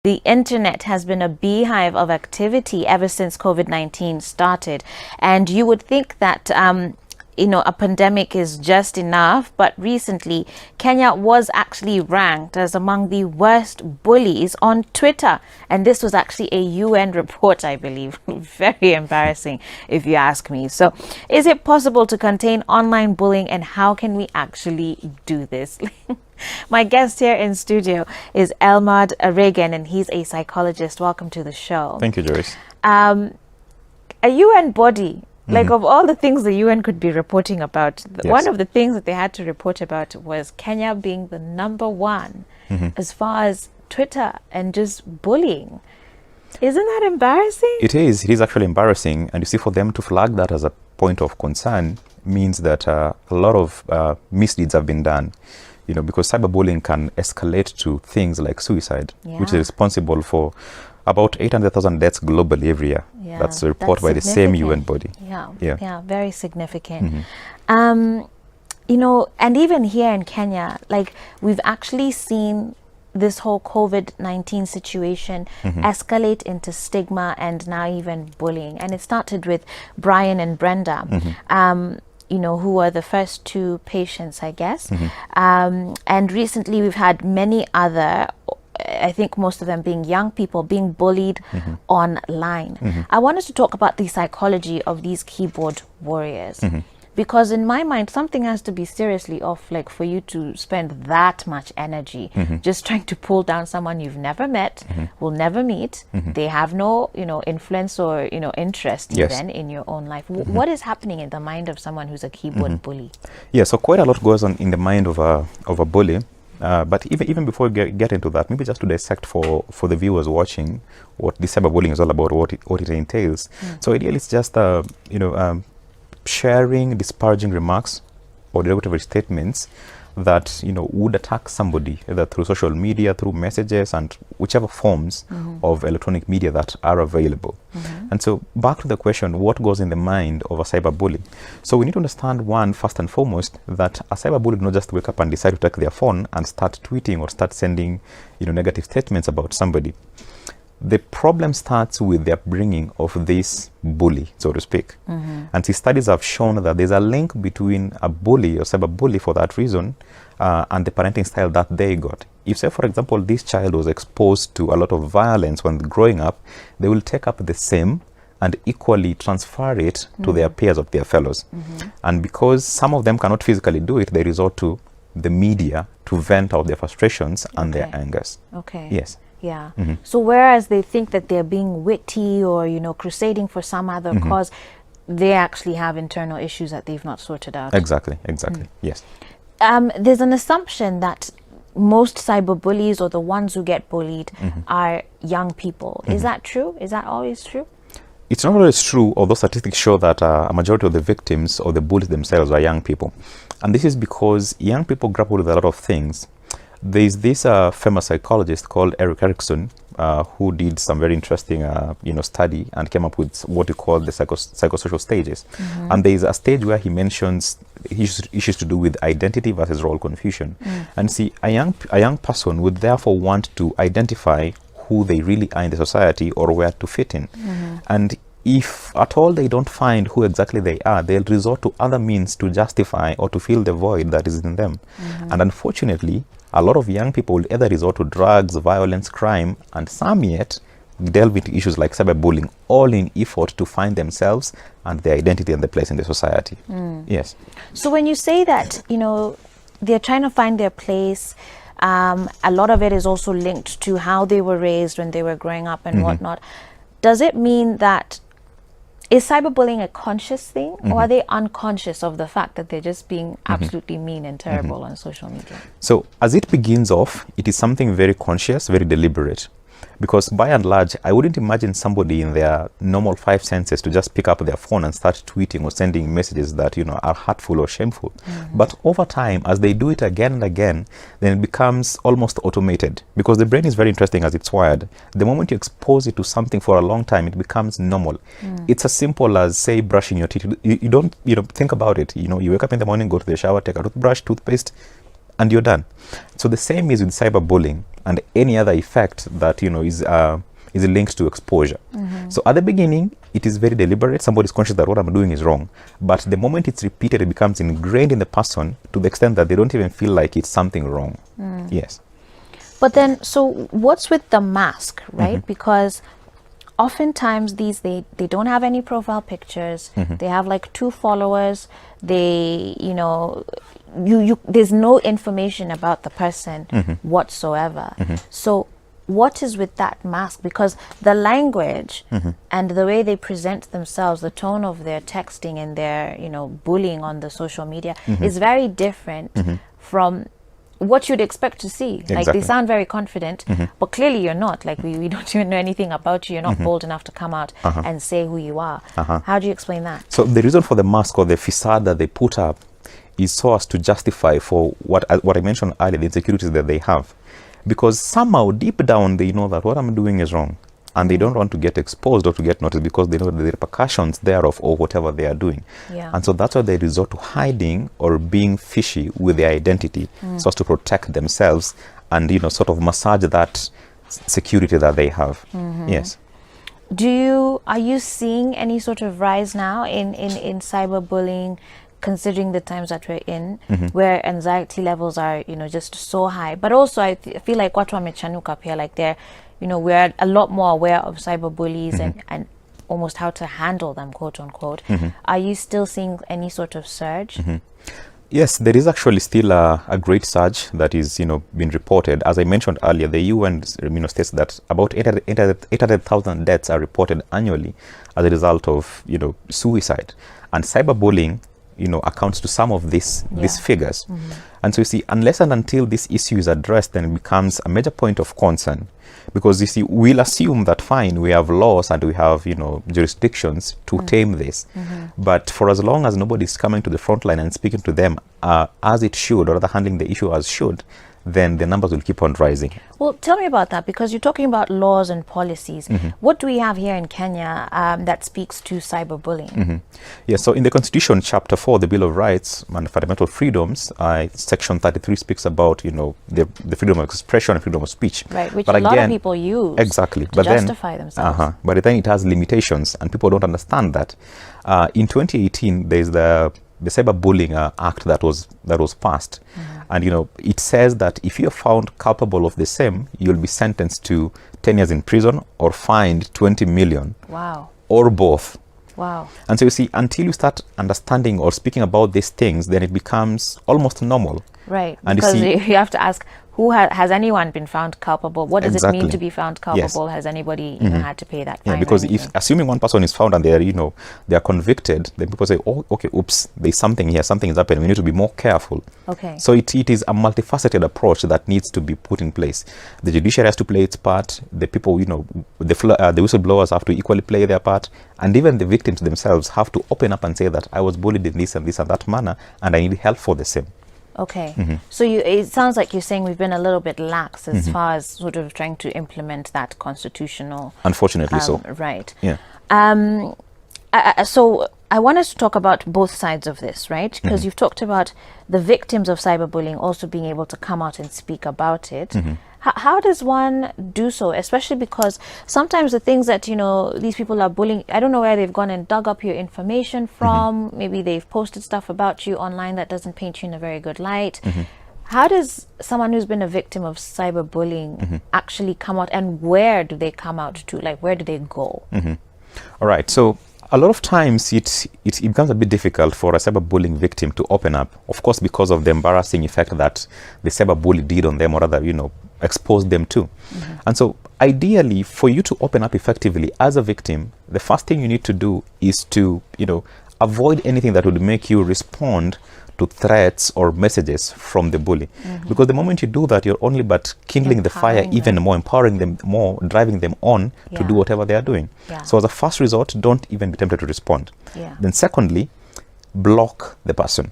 the internet has been a beehive of activity ever since COVID-19 started. And you would think that a pandemic is just enough, but recently Kenya was actually ranked as among the worst bullies on Twitter, and this was actually a UN report, I believe. Very embarrassing if you ask me. So is it possible to contain online bullying, and how can we actually do this? My guest here in studio is Elmad Reagan, and he's a psychologist. Welcome to the show. Thank you, Joyce. A UN body, like of all the things the UN could be reporting about, one of the things that they had to report about was Kenya being the #1 as far as Twitter and just bullying. Isn't that embarrassing? It is. It is actually embarrassing. And you see, for them to flag that as a point of concern means that a lot of misdeeds have been done. Because cyberbullying can escalate to things like suicide, which is responsible for about 800,000 deaths globally every year. That's a report by the same UN body. Yeah, very significant. And even here in Kenya, like, we've actually seen this whole COVID-19 situation escalate into stigma and now even bullying. And it started with Brian and Brenda, who were the first 2 patients, I guess. And recently we've had many other, I think most of them being young people, being bullied online. I wanted to talk about the psychology of these keyboard warriors. Because in my mind, something has to be seriously off, like, for you to spend that much energy just trying to pull down someone you've never met, will never meet. They have no, influence or, interest even in your own life. What is happening in the mind of someone who's a keyboard bully? Yeah, so quite a lot goes on in the mind of a bully. But even before we get into that, maybe just to dissect for the viewers watching what the cyberbullying is all about, what it entails. So ideally, it's just sharing disparaging remarks or derogatory statements that would attack somebody, either through social media, through messages, and whichever forms of electronic media that are available. And so back to the question, what goes in the mind of a cyberbully? So we need to understand, one, first and foremost, that a cyberbully did not just wake up and decide to take their phone and start tweeting or start sending negative statements about somebody. The problem starts with the upbringing of this bully, so to speak. And see, studies have shown that there's a link between a bully or cyberbully, for that reason, and the parenting style that they got. If, say, for example, this child was exposed to a lot of violence when growing up, they will take up the same and equally transfer it to their peers of their fellows. And because some of them cannot physically do it, they resort to the media to vent out their frustrations and their angers. Yes. Yeah. So whereas they think that they're being witty or, crusading for some other cause, they actually have internal issues that they've not sorted out. Exactly. Yes. There's an assumption that most cyberbullies, or the ones who get bullied, are young people. Is that true? Is that always true? It's not always true, although statistics show that a majority of the victims or the bullies themselves are young people. And this is because young people grapple with a lot of things. There's this famous psychologist called Erik Erikson who did some very interesting study and came up with what we call the psychosocial stages. And there's a stage where he mentions issues to do with identity versus role confusion. And see, a young person would therefore want to identify who they really are in the society or where to fit in. And if at all they don't find who exactly they are, they'll resort to other means to justify or to fill the void that is in them. And unfortunately, a lot of young people will either resort to drugs, violence, crime, and some yet delve into issues like cyberbullying, all in effort to find themselves and their identity and their place in the society. Yes. So when you say that, they're trying to find their place, a lot of it is also linked to how they were raised when they were growing up and whatnot. Does it mean that, is cyberbullying a conscious thing, or are they unconscious of the fact that they're just being absolutely mean and terrible on social media? So as it begins off, it is something very conscious, very deliberate. Because by and large, I wouldn't imagine somebody in their normal 5 senses to just pick up their phone and start tweeting or sending messages that, are hurtful or shameful. But over time, as they do it again and again, then it becomes almost automated, because the brain is very interesting as it's wired. The moment you expose it to something for a long time, it becomes normal. It's as simple as, say, brushing your teeth. You don't, think about it. You wake up in the morning, go to the shower, take a toothbrush, toothpaste, and you're done. So the same is with cyberbullying and any other effect that, you know, is linked to exposure. So at the beginning, it is very deliberate. Somebody's conscious that what I'm doing is wrong. But the moment it's repeated, it becomes ingrained in the person to the extent that they don't even feel like it's something wrong. Yes. But then, so what's with the mask, right? Because oftentimes they don't have any profile pictures. They have like 2 followers. They, you know, there's no information about the person whatsoever. So what is with that mask? Because the language and the way they present themselves, the tone of their texting and their, you know, bullying on the social media is very different from what you'd expect to see. Like, they sound very confident, but clearly you're not. Like, we don't even know anything about you. You're not bold enough to come out and say who you are. How do you explain that? So the reason for the mask or the facade that they put up is so as to justify for what I mentioned earlier, the insecurities that they have. Because somehow deep down they know that what I'm doing is wrong, and they don't want to get exposed or to get noticed because they know the repercussions thereof or whatever they are doing. And so that's why they resort to hiding or being fishy with their identity so as to protect themselves and, you know, sort of massage that security that they have. Yes. Are you seeing any sort of rise now in cyberbullying, considering the times that we're in, where anxiety levels are, you know, just so high? But also I feel like watu wamechanuka pia, like they're, you know, we're a lot more aware of cyberbullies and almost how to handle them, quote unquote. Are you still seeing any sort of surge? Yes, there is actually still a great surge that is, you know, being reported. As I mentioned earlier, the UN, you know, states that about 800,000 deaths are reported annually as a result of, you know, suicide. And cyberbullying, you know, accounts to some of these figures. And so you see, unless and until this issue is addressed, then it becomes a major point of concern. Because you see, we'll assume that fine, we have laws and we have, you know, jurisdictions to tame this. But for as long as nobody is coming to the front line and speaking to them as it should, or rather handling the issue as should, then the numbers will keep on rising. Well, tell me about that, because you're talking about laws and policies. What do we have here in Kenya that speaks to cyberbullying? Yeah, so in the Constitution, Chapter 4, the Bill of Rights and Fundamental Freedoms, Section 33 speaks about, you know, the freedom of expression and freedom of speech. Right, which a lot of people use to justify themselves. But then it has limitations, and people don't understand that. In 2018, there's the Cyberbullying Act that was passed. And, you know, it says that if you're found culpable of the same, you'll be sentenced to 10 years in prison or fined 20 million. Wow. Or both. Wow. And so you see, until you start understanding or speaking about these things, then it becomes almost normal. Right. And because you have to ask, who has anyone been found culpable? What does it mean to be found culpable? Has anybody you know, had to pay that fine? Yeah, because if assuming one person is found and they're, you know, they are convicted, then people say, oh, okay, oops, there's something here, something is happening. We need to be more careful. Okay. So it is a multifaceted approach that needs to be put in place. The judiciary has to play its part. The people, you know, the whistleblowers have to equally play their part, and even the victims themselves have to open up and say that I was bullied in this and that manner, and I need help for the same. Okay. So it sounds like you're saying we've been a little bit lax as far as sort of trying to implement that constitutional. Unfortunately so. Right. Yeah. So I want us to talk about both sides of this, right? Because you've talked about the victims of cyberbullying also being able to come out and speak about it. How does one do so? Especially because sometimes the things that, you know, these people are bullying, I don't know where they've gone and dug up your information from. Maybe they've posted stuff about you online that doesn't paint you in a very good light. How does someone who's been a victim of cyberbullying actually come out, and where do they come out to? Like, where do they go? All right. So a lot of times it becomes a bit difficult for a cyberbullying victim to open up, of course, because of the embarrassing effect that the cyberbully did on them, or rather, you know, exposed them to. And so ideally, for you to open up effectively as a victim, the first thing you need to do is to, you know, avoid anything that would make you respond to threats or messages from the bully. Because the moment you do that, you're only but kindling the fire even more, empowering them more, driving them on to do whatever they are doing. So as a first resort, don't even be tempted to respond. Then secondly, block the person.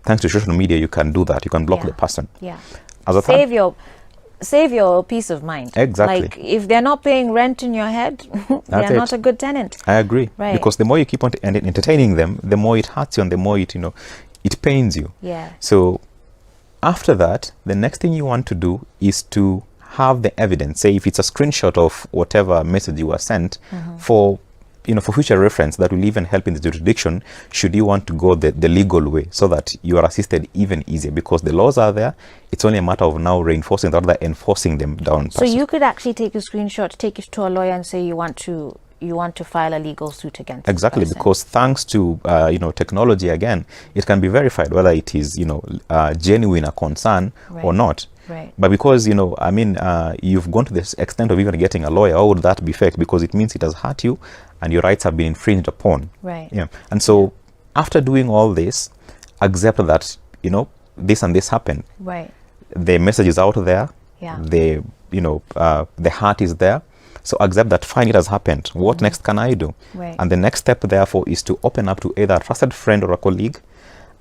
Thanks to social media, you can do that. You can block the person. As a save your peace of mind. Exactly. Like, if they're not paying rent in your head, they're not a good tenant. I agree. Right. Because the more you keep on entertaining them, the more it hurts you, and the more it, you know, it pains you. Yeah. So after that, the next thing you want to do is to have the evidence. Say if it's a screenshot of whatever message you were sent, for for future reference, that will even help in the jurisdiction should you want to go the legal way, so that you are assisted even easier, because the laws are there. It's only a matter of now reinforcing, rather than enforcing them down. So you could actually take a screenshot, take it to a lawyer and say you want to file a legal suit against exactly this person. Because thanks to technology, again, it can be verified whether it is genuine a concern or not. Right. But because you've gone to this extent of even getting a lawyer, how would that be fake? Because it means it has hurt you and your rights have been infringed upon. Right. Yeah. And so after doing all this, accept that this and this happened. Right. The message is out there. Yeah. The heart is there. So accept that, fine, it has happened. What next can I do? Right. And the next step, therefore, is to open up to either a trusted friend or a colleague.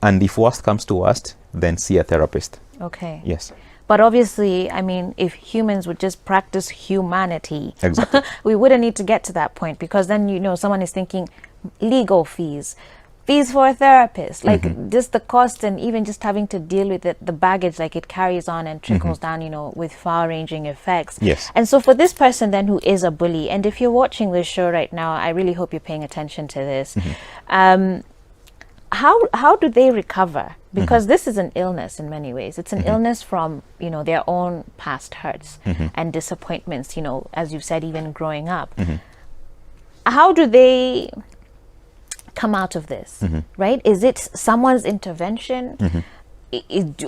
And if worst comes to worst, then see a therapist. Okay. Yes. But obviously, if humans would just practice humanity, exactly. we wouldn't need to get to that point, because then, someone is thinking legal fees for a therapist, like just the cost, and even just having to deal with the baggage, like it carries on and trickles down, with far-ranging effects. Yes. And so for this person then who is a bully, and if you're watching this show right now, I really hope you're paying attention to this. How do they recover? Because this is an illness in many ways. It's an illness from, their own past hurts and disappointments, as you said, even growing up. How do they come out of this, right? Is it someone's intervention?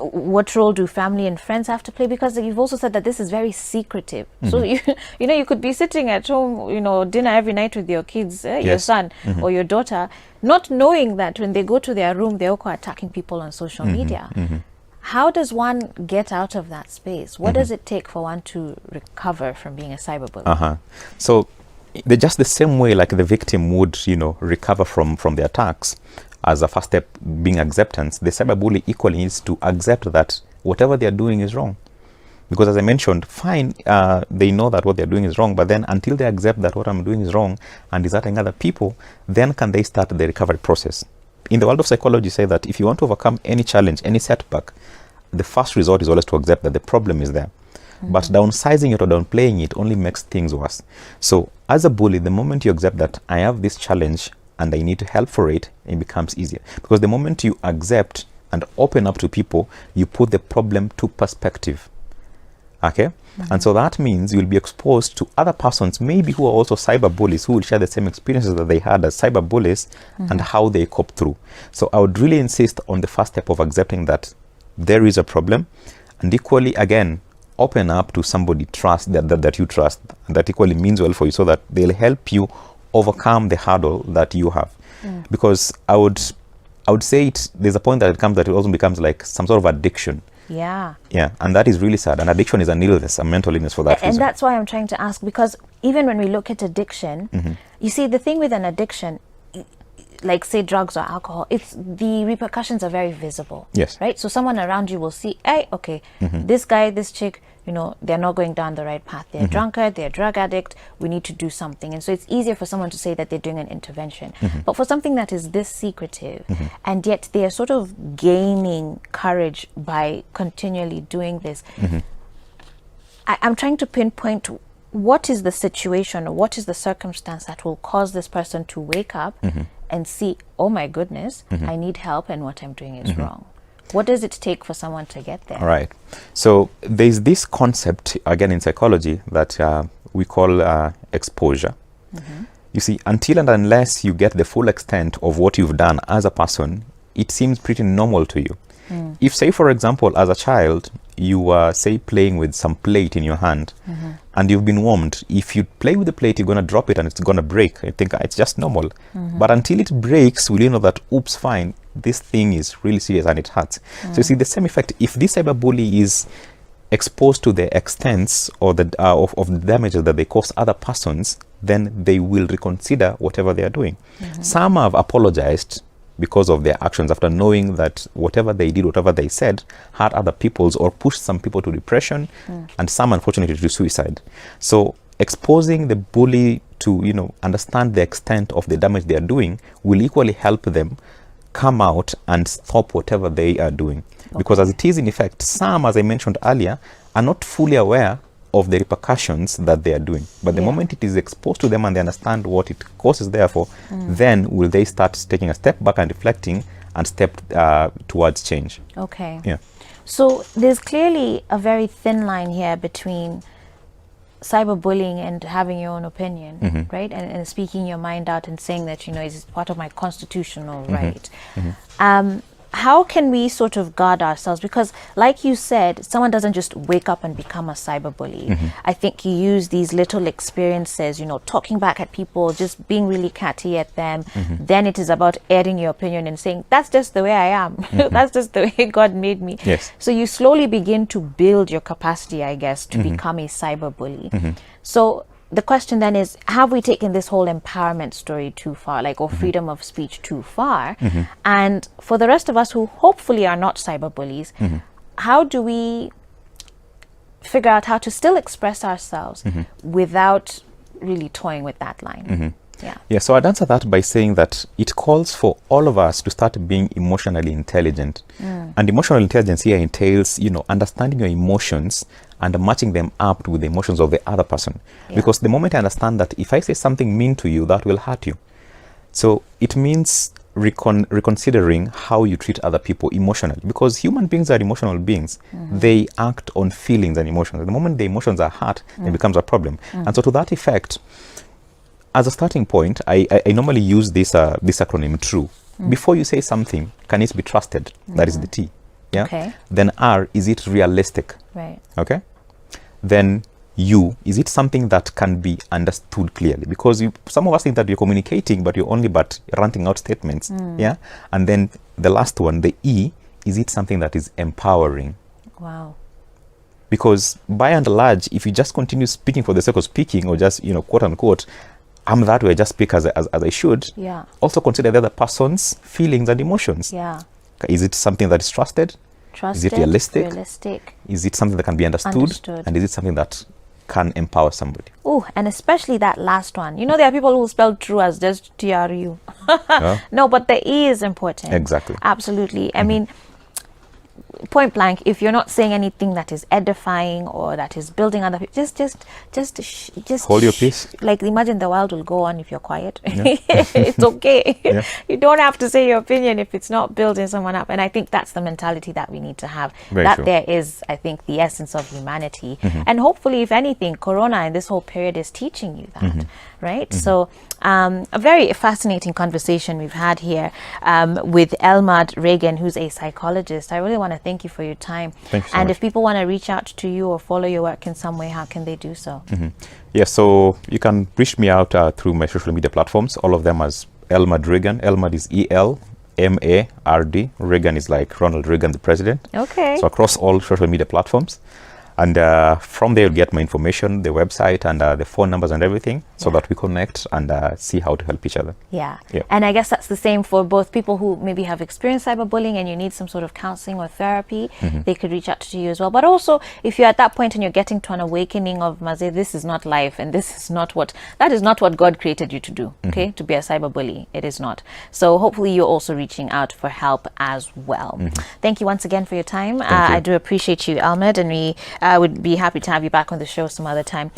What role do family and friends have to play? Because you've also said that this is very secretive. So you could be sitting at home, dinner every night with your kids, your son or your daughter, not knowing that when they go to their room, they're also attacking people on social media. How does one get out of that space? What does it take for one to recover from being a cyberbully? So they're just the same way like the victim would, recover from the attacks. As a first step being acceptance, the cyberbully equally needs to accept that whatever they're doing is wrong. Because as I mentioned, fine, they know that what they're doing is wrong, but then until they accept that what I'm doing is wrong and is hurting other people, then can they start the recovery process. In the world of psychology, say that if you want to overcome any challenge, any setback, the first resort is always to accept that the problem is there. But downsizing it or downplaying it only makes things worse. So as a bully, the moment you accept that I have this challenge and I need to help for it, it becomes easier. Because the moment you accept and open up to people, you put the problem to perspective. Okay? And so that means you'll be exposed to other persons, maybe who are also cyberbullies, who will share the same experiences that they had as cyberbullies and how they cope through. So I would really insist on the first step of accepting that there is a problem, and equally, again, open up to somebody that you trust, and that equally means well for you, so that they'll help you overcome the hurdle that you have. Because I would say there's a point that it also becomes like some sort of addiction. Yeah, and that is really sad. And addiction is an illness, a mental illness for that reason. And that's why I'm trying to ask, because even when we look at addiction, you see, the thing with an addiction, like say drugs or alcohol, it's the repercussions are very visible. Yes. Right? So someone around you will see, hey, okay, this guy, this chick, they're not going down the right path. They're drunkard, they're drug addict, we need to do something. And so it's easier for someone to say that they're doing an intervention. But for something that is this secretive, and yet they are sort of gaining courage by continually doing this, I'm trying to pinpoint what is the situation or what is the circumstance that will cause this person to wake up and see, oh my goodness, I need help and what I'm doing is wrong. What does it take for someone to get there? All right. So there's this concept, again, in psychology that we call exposure. You see, until and unless you get the full extent of what you've done as a person, it seems pretty normal to you. If, say, for example, as a child, you are, say, playing with some plate in your hand and you've been warmed, if you play with the plate, you're going to drop it and it's going to break. I think it's just normal. But until it breaks, will you know that, oops, fine, this thing is really serious and it hurts. So you see the same effect. If this cyberbully is exposed to the extents or the of the damages that they cause other persons, then they will reconsider whatever they are doing. Some have apologized because of their actions after knowing that whatever they did, whatever they said, hurt other people's or pushed some people to depression, and some unfortunately to suicide. So exposing the bully to understand the extent of the damage they are doing will equally help them come out and stop whatever they are doing. Because as it is in effect, some, as I mentioned earlier, are not fully aware of the repercussions that they are doing. But the moment it is exposed to them and they understand what it causes, therefore, then will they start taking a step back and reflecting and step towards change. Okay. Yeah. So there's clearly a very thin line here between cyberbullying and having your own opinion, right? And speaking your mind out and saying that, you know, it's part of my constitutional right. How can we sort of guard ourselves? Because like you said, someone doesn't just wake up and become a cyberbully. I think you use these little experiences, you know, talking back at people, just being really catty at them. Then it is about airing your opinion and saying, that's just the way I am. That's just the way God made me. Yes. So you slowly begin to build your capacity, I guess, to become a cyberbully. So the question then is, have we taken this whole empowerment story too far, like, or freedom of speech too far? And for the rest of us who hopefully are not cyberbullies, how do we figure out how to still express ourselves without really toying with that line? Yeah, so I'd answer that by saying that it calls for all of us to start being emotionally intelligent. And emotional intelligence here entails, you know, understanding your emotions and matching them up with the emotions of the other person. Because the moment I understand that if I say something mean to you, that will hurt you. So it means reconsidering how you treat other people emotionally. Because human beings are emotional beings. They act on feelings and emotions. The moment the emotions are hurt, it becomes a problem. And so to that effect, as a starting point, I normally use this acronym TRUE. Before you say something, can it be trusted? That is the T. Yeah. Okay. Then R, is it realistic? Right. Okay. Then U, is it something that can be understood clearly? Because some of us think that you're communicating, but you're only ranting out statements. Yeah. And then the last one, the E, is it something that is empowering? Wow. Because by and large, if you just continue speaking for the sake of speaking, or just, you know, quote unquote, I'm that way, I just speak as I should. Yeah. Also consider the other person's feelings and emotions. Yeah. Is it something that is trusted? Is it realistic? Is it something that can be understood? And is it something that can empower somebody? Oh, and especially that last one. You know, there are people who spell true as just TRU. No, but the E is important. Exactly. Absolutely. I mean, point blank, if you're not saying anything that is edifying or that is building other people, just hold your peace. Like, imagine the world will go on if you're quiet. It's okay. You don't have to say your opinion if it's not building someone up. And I think that's the mentality that we need to have. There is, I think, the essence of humanity. And hopefully, if anything, Corona and this whole period is teaching you that, right? So a very fascinating conversation we've had here with Elmad Reagan, who's a psychologist. I really want to thank you for your time. Thank you so and much. If people want to reach out to you or follow your work in some way, how can they do so? Yeah, so you can reach me out through my social media platforms, all of them as Elmad Reagan. Elmad is ELMARD. Reagan is like Ronald Reagan, the president. Okay. So across all social media platforms. And from there, you'll get my information, the website, and the phone numbers and everything, so that we connect and see how to help each other. Yeah. And I guess that's the same for both people who maybe have experienced cyberbullying and you need some sort of counseling or therapy. They could reach out to you as well. But also, if you're at that point and you're getting to an awakening of, Maze, this is not life, and that is not what God created you to do, okay? To be a cyberbully. It is not. So hopefully you're also reaching out for help as well. Thank you once again for your time. I do appreciate you, Ahmed, and we would be happy to have you back on the show some other time.